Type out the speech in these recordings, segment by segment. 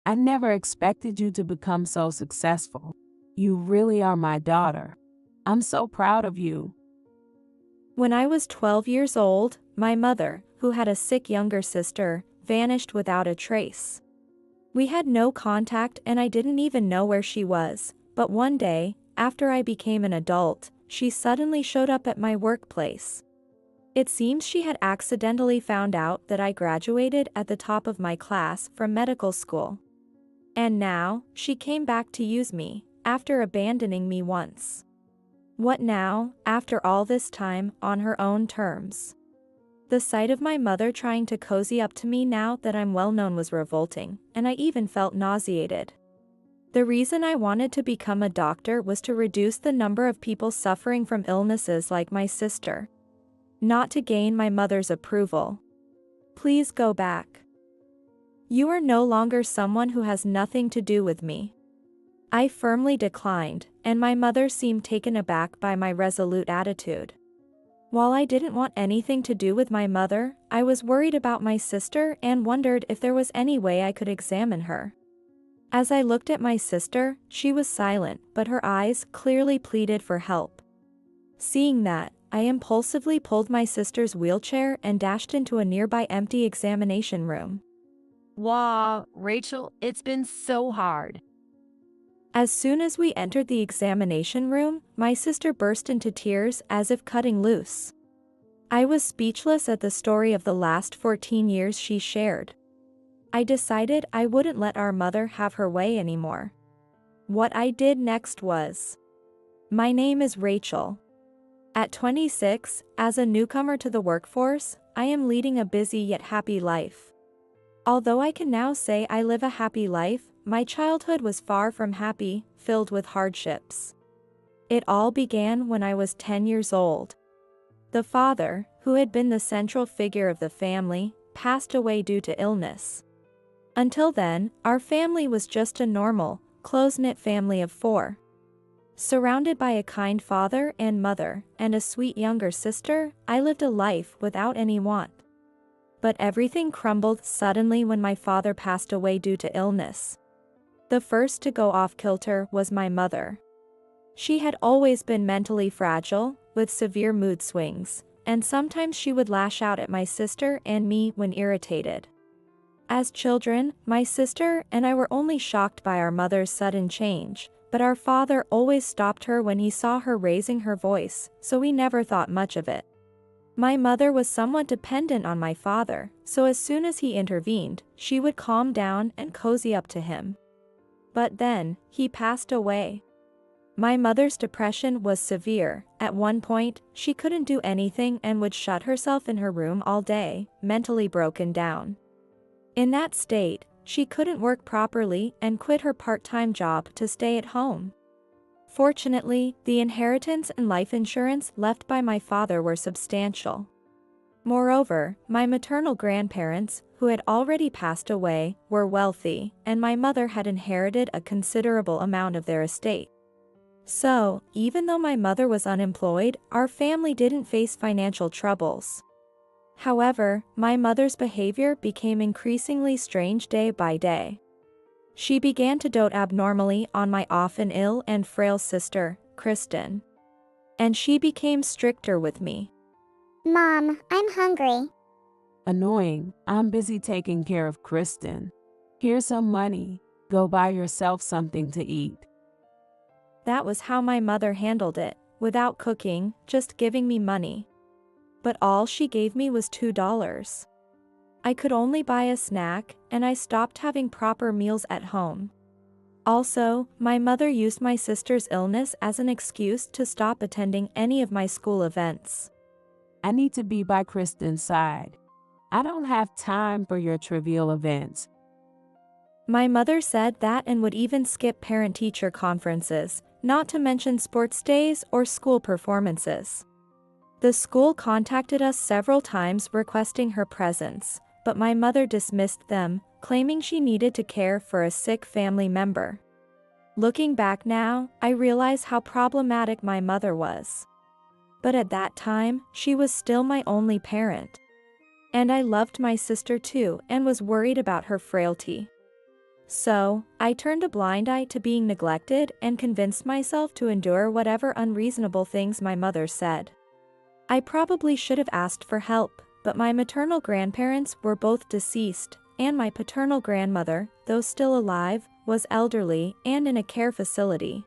I never expected you to become so successful. You really are my daughter. I'm so proud of you. When I was 12 years old, my mother, who had a sick younger sister, vanished without a trace. We had no contact and I didn't even know where she was, but one day, after I became an adult, she suddenly showed up at my workplace. It seems she had accidentally found out that I graduated at the top of my class from medical school. And now, she came back to use me, after abandoning me once. What now, after all this time, on her own terms? The sight of my mother trying to cozy up to me now that I'm well known was revolting, and I even felt nauseated. The reason I wanted to become a doctor was to reduce the number of people suffering from illnesses like my sister. Not to gain my mother's approval. Please go back. You are no longer someone who has nothing to do with me. I firmly declined, and my mother seemed taken aback by my resolute attitude. While I didn't want anything to do with my mother, I was worried about my sister and wondered if there was any way I could examine her. As I looked at my sister, she was silent, but her eyes clearly pleaded for help. Seeing that, I impulsively pulled my sister's wheelchair and dashed into a nearby empty examination room. Wow, Rachel, it's been so hard. As soon as we entered the examination room, my sister burst into tears as if cutting loose. I was speechless at the story of the last 14 years she shared. I decided I wouldn't let our mother have her way anymore. What I did next was... My name is Rachel. At 26, as a newcomer to the workforce, I am leading a busy yet happy life. Although I can now say I live a happy life, my childhood was far from happy, filled with hardships. It all began when I was 10 years old. The father, who had been the central figure of the family, passed away due to illness. Until then, our family was just a normal, close-knit family of 4. Surrounded by a kind father and mother, and a sweet younger sister, I lived a life without any want. But everything crumbled suddenly when my father passed away due to illness. The first to go off kilter was my mother. She had always been mentally fragile, with severe mood swings, and sometimes she would lash out at my sister and me when irritated. As children, my sister and I were only shocked by our mother's sudden change, but our father always stopped her when he saw her raising her voice, so we never thought much of it. My mother was somewhat dependent on my father, so as soon as he intervened, she would calm down and cozy up to him. But then, he passed away. My mother's depression was severe. At one point, she couldn't do anything and would shut herself in her room all day, mentally broken down. In that state, she couldn't work properly and quit her part-time job to stay at home. Fortunately, the inheritance and life insurance left by my father were substantial. Moreover, my maternal grandparents, who had already passed away, were wealthy, and my mother had inherited a considerable amount of their estate. So, even though my mother was unemployed, our family didn't face financial troubles. However, my mother's behavior became increasingly strange day by day. She began to dote abnormally on my often ill and frail sister, Kristen. And she became stricter with me. Mom, I'm hungry. Annoying. I'm busy taking care of Kristen. Here's some money. Go buy yourself something to eat. That was how my mother handled it, without cooking, just giving me money. But all she gave me was $2. I could only buy a snack, and I stopped having proper meals at home. Also, my mother used my sister's illness as an excuse to stop attending any of my school events. I need to be by Kristen's side. I don't have time for your trivial events. My mother said that and would even skip parent-teacher conferences, not to mention sports days or school performances. The school contacted us several times requesting her presence, but my mother dismissed them, claiming she needed to care for a sick family member. Looking back now, I realize how problematic my mother was. But at that time, she was still my only parent. And I loved my sister too and was worried about her frailty. So, I turned a blind eye to being neglected and convinced myself to endure whatever unreasonable things my mother said. I probably should have asked for help, but my maternal grandparents were both deceased, and my paternal grandmother, though still alive, was elderly and in a care facility.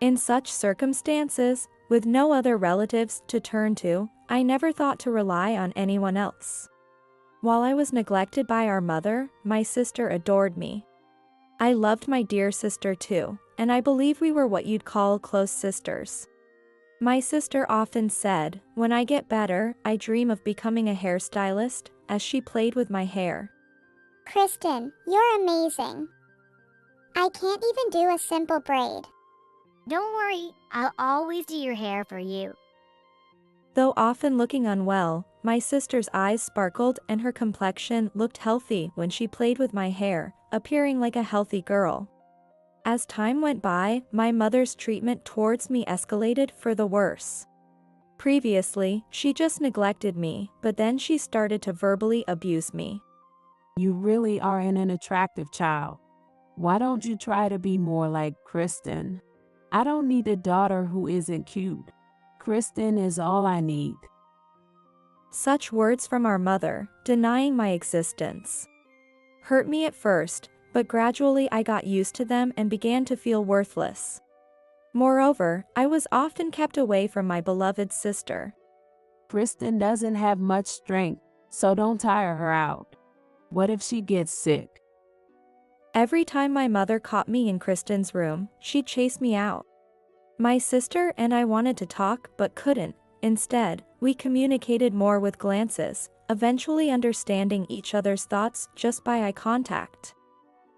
In such circumstances, with no other relatives to turn to, I never thought to rely on anyone else. While I was neglected by our mother, my sister adored me. I loved my dear sister too, and I believe we were what you'd call close sisters. My sister often said, "When I get better, I dream of becoming a hairstylist," as she played with my hair. Kristen, you're amazing. I can't even do a simple braid. Don't worry, I'll always do your hair for you. Though often looking unwell, my sister's eyes sparkled and her complexion looked healthy when she played with my hair, appearing like a healthy girl. As time went by, my mother's treatment towards me escalated for the worse. Previously, she just neglected me, but then she started to verbally abuse me. You really are an attractive child. Why don't you try to be more like Kristen? I don't need a daughter who isn't cute. Kristen is all I need. Such words from our mother, denying my existence, hurt me at first, but gradually I got used to them and began to feel worthless. Moreover, I was often kept away from my beloved sister. Kristen doesn't have much strength, so don't tire her out. What if she gets sick? Every time my mother caught me in Kristen's room, she'd chase me out. My sister and I wanted to talk but couldn't. Instead, we communicated more with glances, eventually understanding each other's thoughts just by eye contact.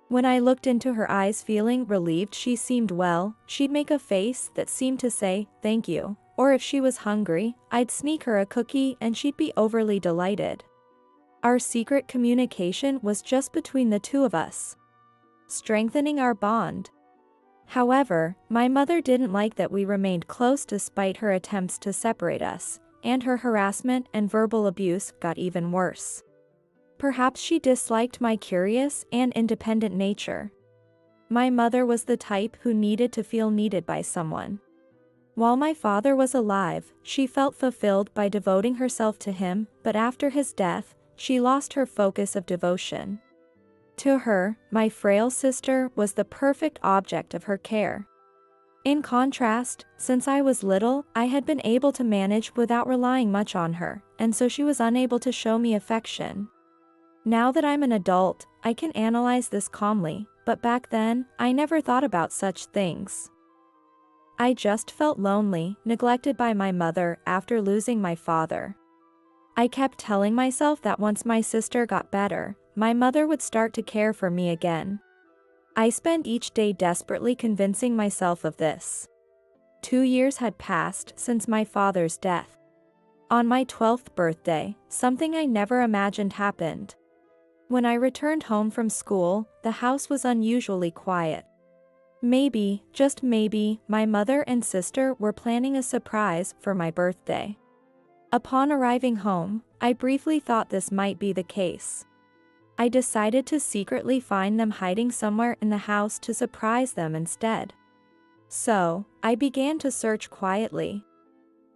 When I looked into her eyes feeling relieved she seemed well, she'd make a face that seemed to say, "Thank you," or if she was hungry, I'd sneak her a cookie and she'd be overly delighted. Our secret communication was just between the two of us, strengthening our bond. However, my mother didn't like that we remained close despite her attempts to separate us, and her harassment and verbal abuse got even worse. Perhaps she disliked my curious and independent nature. My mother was the type who needed to feel needed by someone. While my father was alive, she felt fulfilled by devoting herself to him, but after his death, she lost her focus of devotion. To her, my frail sister was the perfect object of her care. In contrast, since I was little, I had been able to manage without relying much on her, and so she was unable to show me affection. Now that I'm an adult, I can analyze this calmly, but back then, I never thought about such things. I just felt lonely, neglected by my mother after losing my father. I kept telling myself that once my sister got better, my mother would start to care for me again. I spent each day desperately convincing myself of this. 2 years had passed since my father's death. On my 12th birthday, something I never imagined happened. When I returned home from school, the house was unusually quiet. Maybe, just maybe, my mother and sister were planning a surprise for my birthday. Upon arriving home, I briefly thought this might be the case. I decided to secretly find them hiding somewhere in the house to surprise them instead. So, I began to search quietly.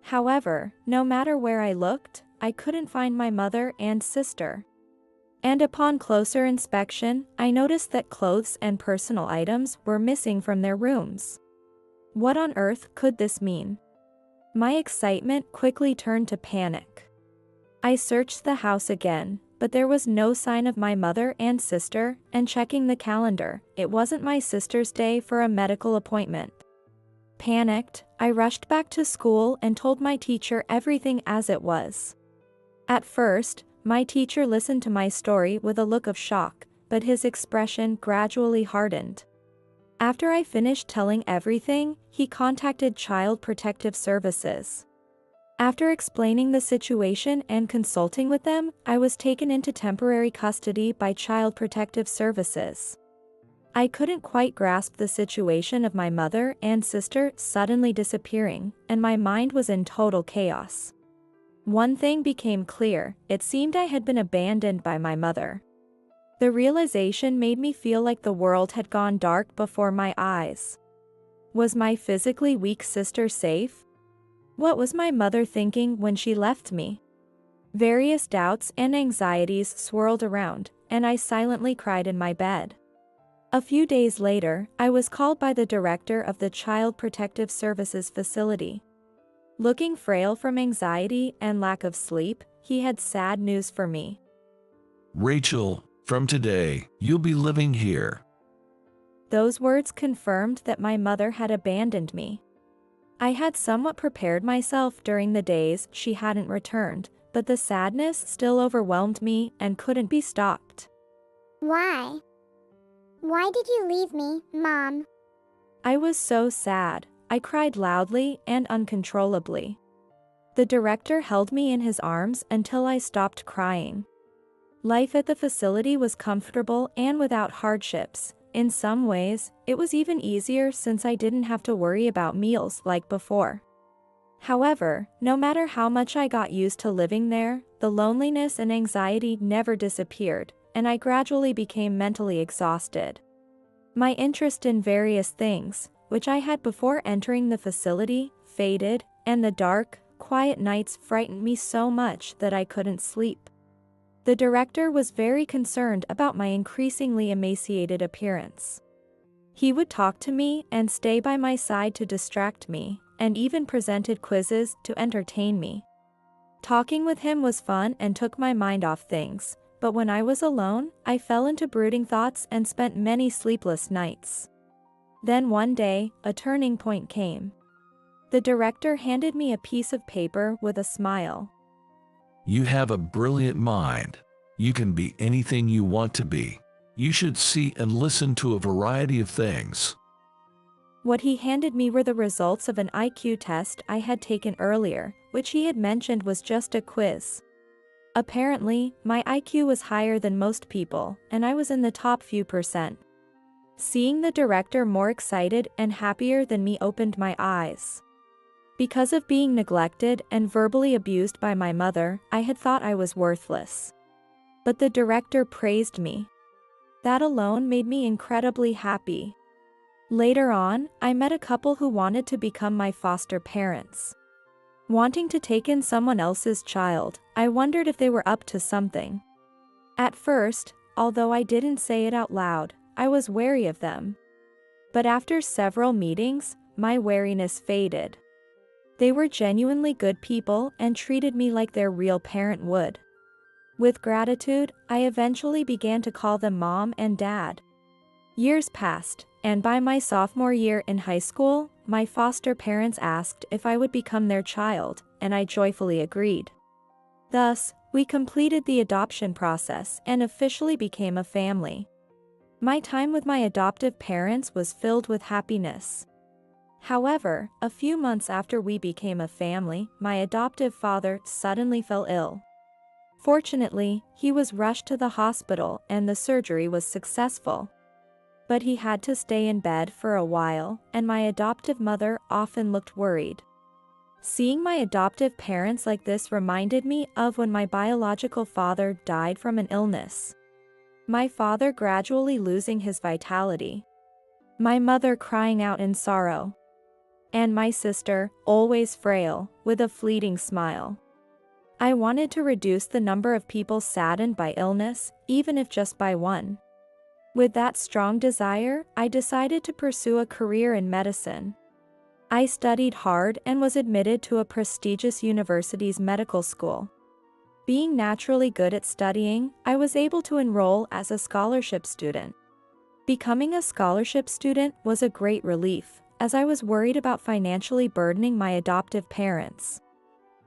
However, no matter where I looked, I couldn't find my mother and sister. And upon closer inspection, I noticed that clothes and personal items were missing from their rooms. What on earth could this mean? My excitement quickly turned to panic. I searched the house again, but there was no sign of my mother and sister, and checking the calendar, it wasn't my sister's day for a medical appointment. Panicked, I rushed back to school and told my teacher everything as it was. At first, my teacher listened to my story with a look of shock, but his expression gradually hardened. After I finished telling everything, he contacted Child Protective Services. After explaining the situation and consulting with them, I was taken into temporary custody by Child Protective Services. I couldn't quite grasp the situation of my mother and sister suddenly disappearing, and my mind was in total chaos. One thing became clear: it seemed I had been abandoned by my mother. The realization made me feel like the world had gone dark before my eyes. Was my physically weak sister safe? What was my mother thinking when she left me? Various doubts and anxieties swirled around, and I silently cried in my bed. A few days later, I was called by the director of the Child Protective Services facility. Looking frail from anxiety and lack of sleep, he had sad news for me. Rachel, from today, you'll be living here. Those words confirmed that my mother had abandoned me. I had somewhat prepared myself during the days she hadn't returned, but the sadness still overwhelmed me and couldn't be stopped. Why? Why did you leave me, Mom? I was so sad. I cried loudly and uncontrollably. The director held me in his arms until I stopped crying. Life at the facility was comfortable and without hardships. In some ways, it was even easier since I didn't have to worry about meals like before. However, no matter how much I got used to living there, the loneliness and anxiety never disappeared, and I gradually became mentally exhausted. My interest in various things, which I had before entering the facility, faded, and the dark, quiet nights frightened me so much that I couldn't sleep. The director was very concerned about my increasingly emaciated appearance. He would talk to me and stay by my side to distract me, and even presented quizzes to entertain me. Talking with him was fun and took my mind off things, but when I was alone, I fell into brooding thoughts and spent many sleepless nights. Then one day, a turning point came. The director handed me a piece of paper with a smile. You have a brilliant mind. You can be anything you want to be. You should see and listen to a variety of things. What he handed me were the results of an IQ test I had taken earlier, which he had mentioned was just a quiz. Apparently, my IQ was higher than most people, and I was in the top few percent. Seeing the director more excited and happier than me opened my eyes. Because of being neglected and verbally abused by my mother, I had thought I was worthless. But the director praised me. That alone made me incredibly happy. Later on, I met a couple who wanted to become my foster parents. Wanting to take in someone else's child, I wondered if they were up to something. At first, although I didn't say it out loud, I was wary of them. But after several meetings, my wariness faded. They were genuinely good people and treated me like their real parent would. With gratitude, I eventually began to call them Mom and Dad. Years passed, and by my sophomore year in high school, my foster parents asked if I would become their child, and I joyfully agreed. Thus, we completed the adoption process and officially became a family. My time with my adoptive parents was filled with happiness. However, a few months after we became a family, my adoptive father suddenly fell ill. Fortunately, he was rushed to the hospital and the surgery was successful. But he had to stay in bed for a while, and my adoptive mother often looked worried. Seeing my adoptive parents like this reminded me of when my biological father died from an illness. My father gradually losing his vitality. My mother crying out in sorrow. And my sister, always frail, with a fleeting smile. I wanted to reduce the number of people saddened by illness, even if just by one. With that strong desire, I decided to pursue a career in medicine. I studied hard and was admitted to a prestigious university's medical school. Being naturally good at studying, I was able to enroll as a scholarship student. Becoming a scholarship student was a great relief, as I was worried about financially burdening my adoptive parents.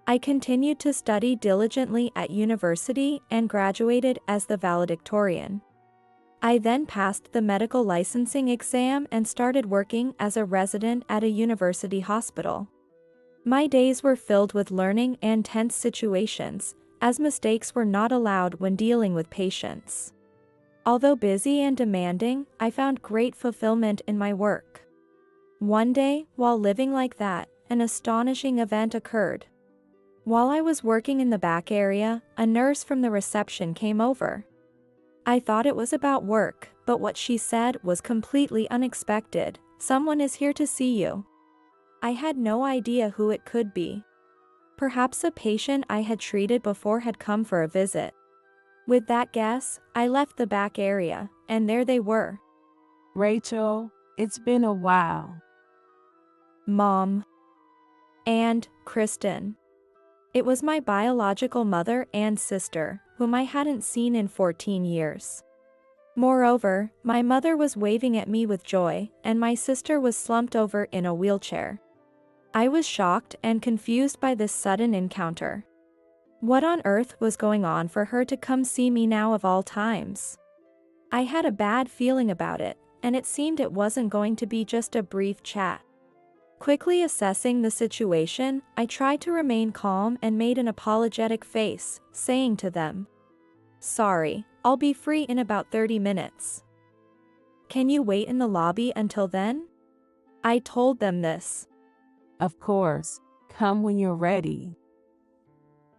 I continued to study diligently at university and graduated as the valedictorian. I then passed the medical licensing exam and started working as a resident at a university hospital. My days were filled with learning and tense situations, as mistakes were not allowed when dealing with patients. Although busy and demanding, I found great fulfillment in my work. One day, while living like that, an astonishing event occurred. While I was working in the back area, a nurse from the reception came over. I thought it was about work, but what she said was completely unexpected. Someone is here to see you. I had no idea who it could be. Perhaps a patient I had treated before had come for a visit. With that guess, I left the back area, and there they were. Rachel, it's been a while. Mom. And Kristen. It was my biological mother and sister, whom I hadn't seen in 14 years. Moreover, my mother was waving at me with joy, and my sister was slumped over in a wheelchair. I was shocked and confused by this sudden encounter. What on earth was going on for her to come see me now of all times? I had a bad feeling about it, and it seemed it wasn't going to be just a brief chat. Quickly assessing the situation, I tried to remain calm and made an apologetic face, saying to them, "Sorry, I'll be free in about 30 minutes. Can you wait in the lobby until then?" I told them this. Of course, come when you're ready.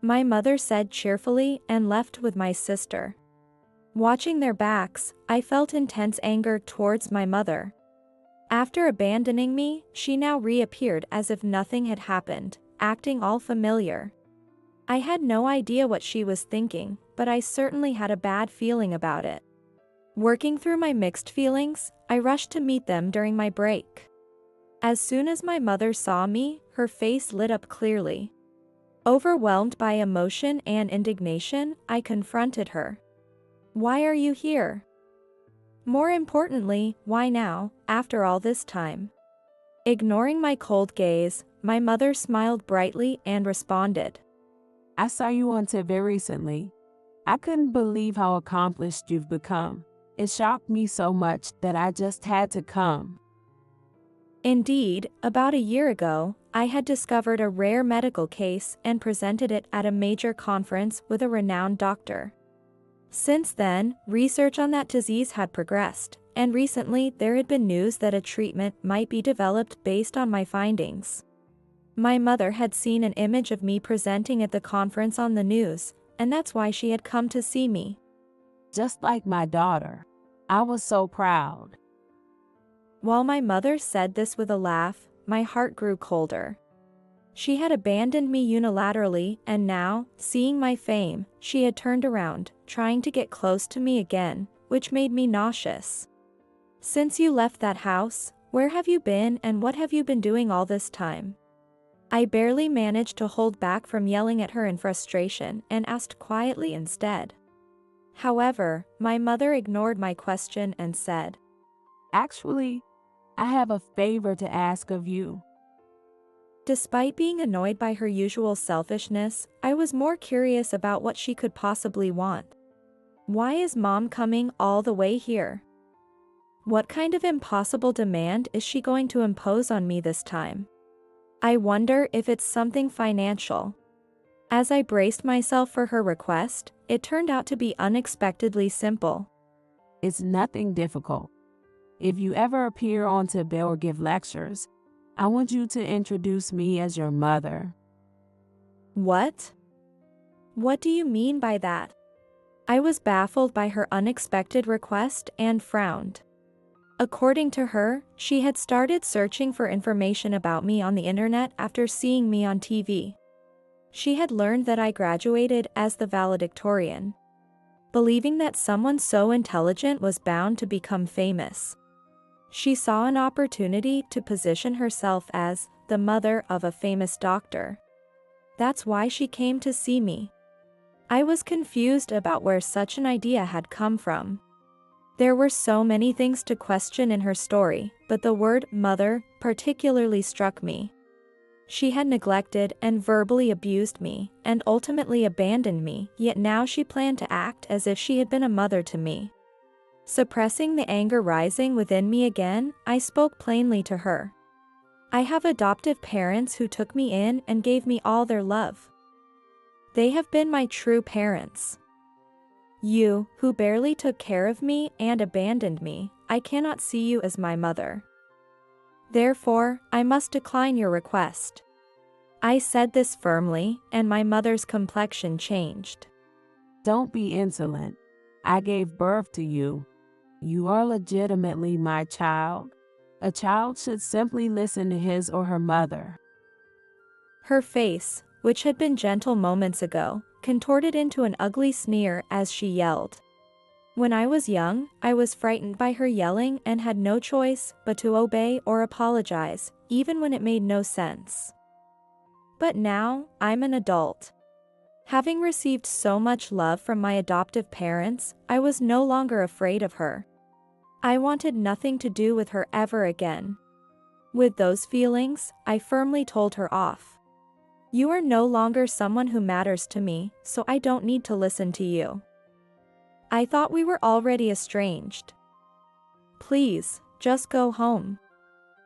My mother said cheerfully and left with my sister. Watching their backs, I felt intense anger towards my mother. After abandoning me, she now reappeared as if nothing had happened, acting all familiar. I had no idea what she was thinking, but I certainly had a bad feeling about it. Working through my mixed feelings, I rushed to meet them during my break. As soon as my mother saw me, her face lit up clearly. Overwhelmed by emotion and indignation, I confronted her. "Why are you here? More importantly, why now, after all this time?" Ignoring my cold gaze, my mother smiled brightly and responded, I saw you on TV recently. I couldn't believe how accomplished you've become. It shocked me so much that I just had to come. Indeed, about a year ago, I had discovered a rare medical case and presented it at a major conference with a renowned doctor. Since then, research on that disease had progressed, and recently there had been news that a treatment might be developed based on my findings. My mother had seen an image of me presenting at the conference on the news, and that's why she had come to see me. Just like my daughter. I was so proud. While my mother said this with a laugh, my heart grew colder. She had abandoned me unilaterally, and now, seeing my fame, she had turned around, trying to get close to me again, which made me nauseous. "Since you left that house, where have you been and what have you been doing all this time?" I barely managed to hold back from yelling at her in frustration and asked quietly instead. However, my mother ignored my question and said, Actually, I have a favor to ask of you. Despite being annoyed by her usual selfishness, I was more curious about what she could possibly want. Why is Mom coming all the way here? What kind of impossible demand is she going to impose on me this time? I wonder if it's something financial. As I braced myself for her request, it turned out to be unexpectedly simple. It's nothing difficult. If you ever appear on TV or give lectures, I want you to introduce me as your mother. What? What do you mean by that? I was baffled by her unexpected request and frowned. According to her, she had started searching for information about me on the internet after seeing me on TV. She had learned that I graduated as the valedictorian. Believing that someone so intelligent was bound to become famous, she saw an opportunity to position herself as the mother of a famous doctor. That's why she came to see me. I was confused about where such an idea had come from. There were so many things to question in her story, but the word mother particularly struck me. She had neglected and verbally abused me, and ultimately abandoned me, yet now she planned to act as if she had been a mother to me. Suppressing the anger rising within me again, I spoke plainly to her. I have adoptive parents who took me in and gave me all their love. They have been my true parents. You, who barely took care of me and abandoned me, I cannot see you as my mother. Therefore, I must decline your request. I said this firmly, and my mother's complexion changed. Don't be insolent. I gave birth to you. You are legitimately my child. A child should simply listen to his or her mother." Her face, which had been gentle moments ago, contorted into an ugly sneer as she yelled. When I was young, I was frightened by her yelling and had no choice but to obey or apologize, even when it made no sense. But now, I'm an adult. Having received so much love from my adoptive parents, I was no longer afraid of her. I wanted nothing to do with her ever again. With those feelings, I firmly told her off. "You are no longer someone who matters to me, so I don't need to listen to you. I thought we were already estranged. Please, just go home."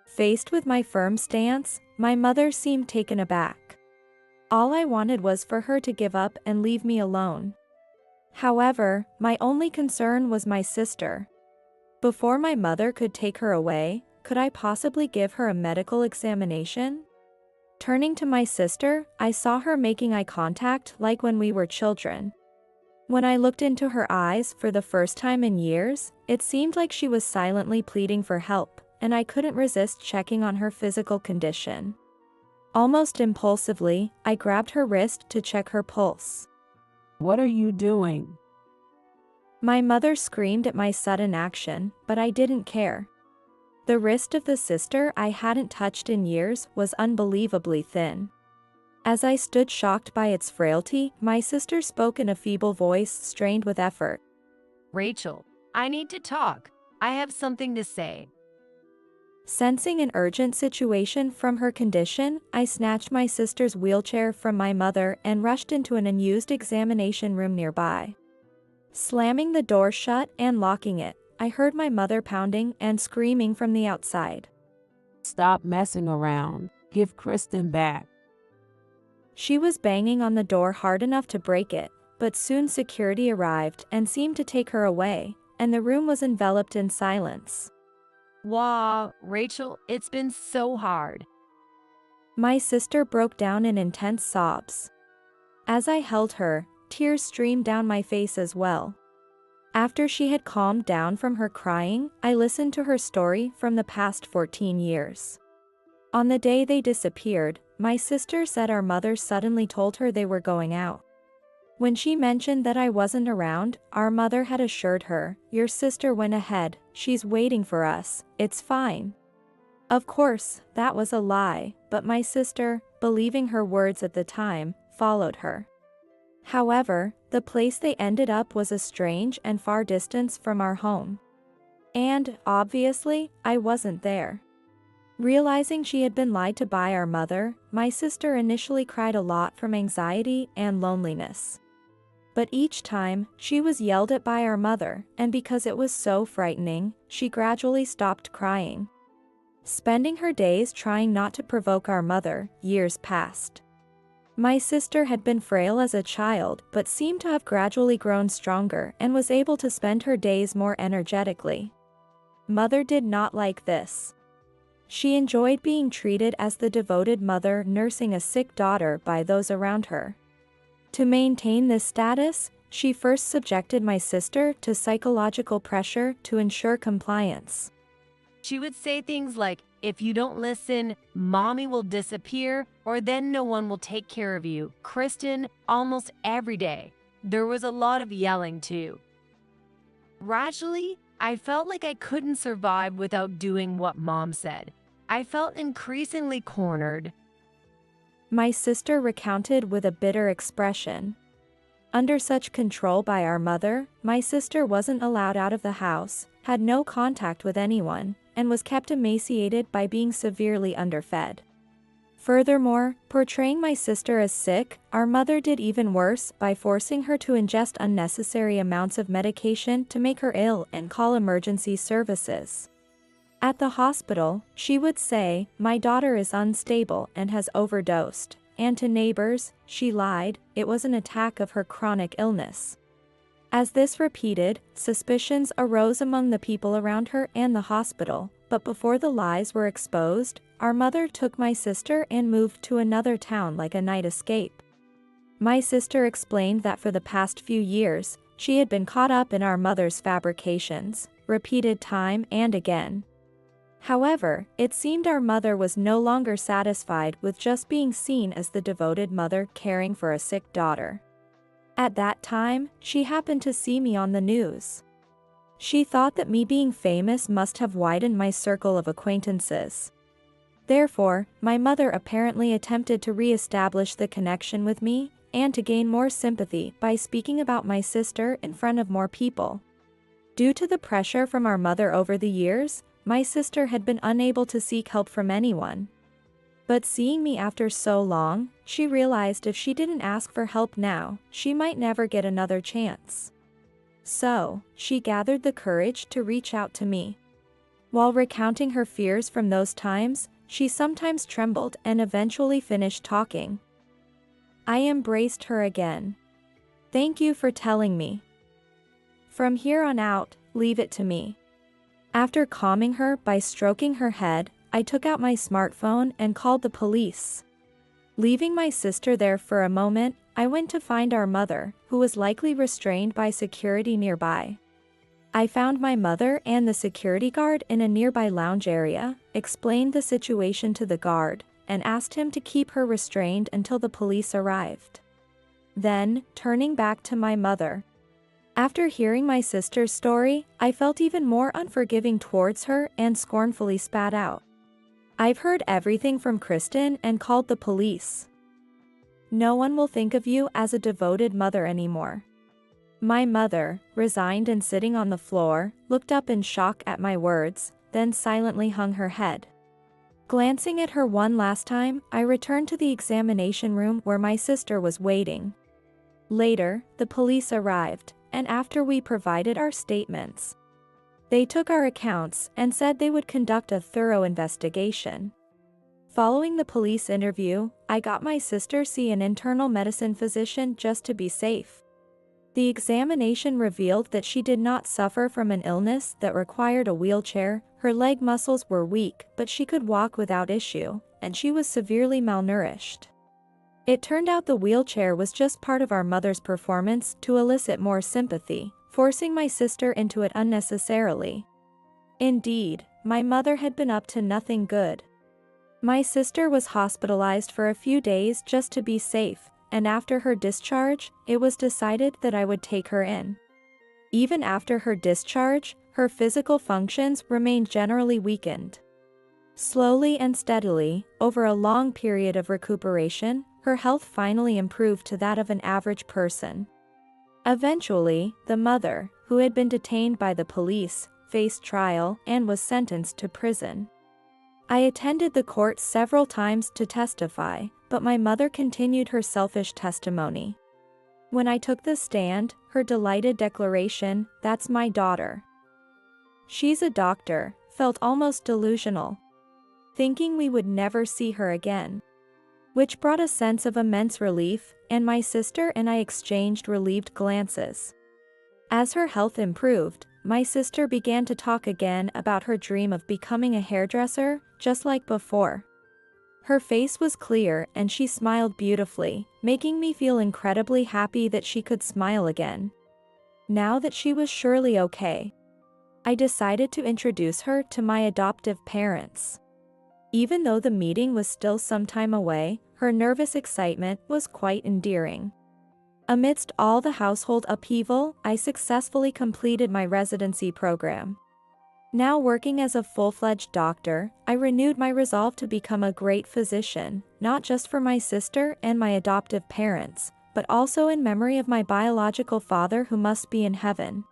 Faced with my firm stance, my mother seemed taken aback. All I wanted was for her to give up and leave me alone. However, my only concern was my sister. Before my mother could take her away, could I possibly give her a medical examination? Turning to my sister, I saw her making eye contact like when we were children. When I looked into her eyes for the first time in years, it seemed like she was silently pleading for help, and I couldn't resist checking on her physical condition. Almost impulsively, I grabbed her wrist to check her pulse. "What are you doing?" My mother screamed at my sudden action, but I didn't care. The wrist of the sister I hadn't touched in years was unbelievably thin. As I stood shocked by its frailty, my sister spoke in a feeble voice strained with effort. Rachel, I need to talk. I have something to say. Sensing an urgent situation from her condition, I snatched my sister's wheelchair from my mother and rushed into an unused examination room nearby. Slamming the door shut and locking it, I heard my mother pounding and screaming from the outside. "Stop messing around. Give Kristen back." She was banging on the door hard enough to break it, but soon security arrived and seemed to take her away, and the room was enveloped in silence. Wow, Rachel, it's been so hard. My sister broke down in intense sobs. As I held her, tears streamed down my face as well. After she had calmed down from her crying, I listened to her story from the past 14 years. On the day they disappeared, my sister said our mother suddenly told her they were going out. When she mentioned that I wasn't around, our mother had assured her, "Your sister went ahead, she's waiting for us, it's fine." Of course, that was a lie, but my sister, believing her words at the time, followed her. However, the place they ended up was a strange and far distance from our home. And, obviously, I wasn't there. Realizing she had been lied to by our mother, my sister initially cried a lot from anxiety and loneliness. But each time, she was yelled at by our mother, and because it was so frightening, she gradually stopped crying. Spending her days trying not to provoke our mother, years passed. My sister had been frail as a child but seemed to have gradually grown stronger and was able to spend her days more energetically. Mother did not like this. She enjoyed being treated as the devoted mother nursing a sick daughter by those around her. To maintain this status, she first subjected my sister to psychological pressure to ensure compliance. She would say things like, "If you don't listen, mommy will disappear, or then no one will take care of you." Kristen, almost every day. There was a lot of yelling too. Gradually, I felt like I couldn't survive without doing what mom said. I felt increasingly cornered. My sister recounted with a bitter expression. Under such control by our mother, my sister wasn't allowed out of the house, had no contact with anyone, and was kept emaciated by being severely underfed. Furthermore, portraying my sister as sick, our mother did even worse by forcing her to ingest unnecessary amounts of medication to make her ill and call emergency services. At the hospital, she would say, "My daughter is unstable and has overdosed," and to neighbors, she lied, it was an attack of her chronic illness. As this repeated, suspicions arose among the people around her and the hospital, but before the lies were exposed, our mother took my sister and moved to another town like a night escape. My sister explained that for the past few years, she had been caught up in our mother's fabrications, repeated time and again. However, it seemed our mother was no longer satisfied with just being seen as the devoted mother caring for a sick daughter. At that time, she happened to see me on the news. She thought that me being famous must have widened my circle of acquaintances. Therefore, my mother apparently attempted to re-establish the connection with me, and to gain more sympathy by speaking about my sister in front of more people. Due to the pressure from our mother over the years, my sister had been unable to seek help from anyone. But seeing me after so long, she realized if she didn't ask for help now, she might never get another chance. So, she gathered the courage to reach out to me. While recounting her fears from those times, she sometimes trembled and eventually finished talking. I embraced her again. Thank you for telling me. From here on out, leave it to me. After calming her by stroking her head, I took out my smartphone and called the police. Leaving my sister there for a moment, I went to find our mother, who was likely restrained by security nearby. I found my mother and the security guard in a nearby lounge area, explained the situation to the guard, and asked him to keep her restrained until the police arrived. Then, turning back to my mother. After hearing my sister's story, I felt even more unforgiving towards her and scornfully spat out. I've heard everything from Kristen and called the police. No one will think of you as a devoted mother anymore. My mother, resigned and sitting on the floor, looked up in shock at my words, then silently hung her head. Glancing at her one last time, I returned to the examination room where my sister was waiting. Later, the police arrived, and after we provided our statements, they took our accounts and said they would conduct a thorough investigation. Following the police interview, I got my sister see an internal medicine physician just to be safe. The examination revealed that she did not suffer from an illness that required a wheelchair, her leg muscles were weak but she could walk without issue, and she was severely malnourished. It turned out the wheelchair was just part of our mother's performance to elicit more sympathy, forcing my sister into it unnecessarily. Indeed, my mother had been up to nothing good. My sister was hospitalized for a few days just to be safe, and after her discharge, it was decided that I would take her in. Even after her discharge, her physical functions remained generally weakened. Slowly and steadily, over a long period of recuperation, her health finally improved to that of an average person. Eventually, the mother, who had been detained by the police, faced trial and was sentenced to prison. I attended the court several times to testify, but my mother continued her selfish testimony. When I took the stand, her delighted declaration, "That's my daughter. She's a doctor," felt almost delusional. Thinking we would never see her again. Which brought a sense of immense relief, and my sister and I exchanged relieved glances. As her health improved, my sister began to talk again about her dream of becoming a hairdresser, just like before. Her face was clear and she smiled beautifully, making me feel incredibly happy that she could smile again. Now that she was surely okay, I decided to introduce her to my adoptive parents. Even though the meeting was still some time away, her nervous excitement was quite endearing. Amidst all the household upheaval, I successfully completed my residency program. Now working as a full-fledged doctor, I renewed my resolve to become a great physician, not just for my sister and my adoptive parents, but also in memory of my biological father who must be in heaven.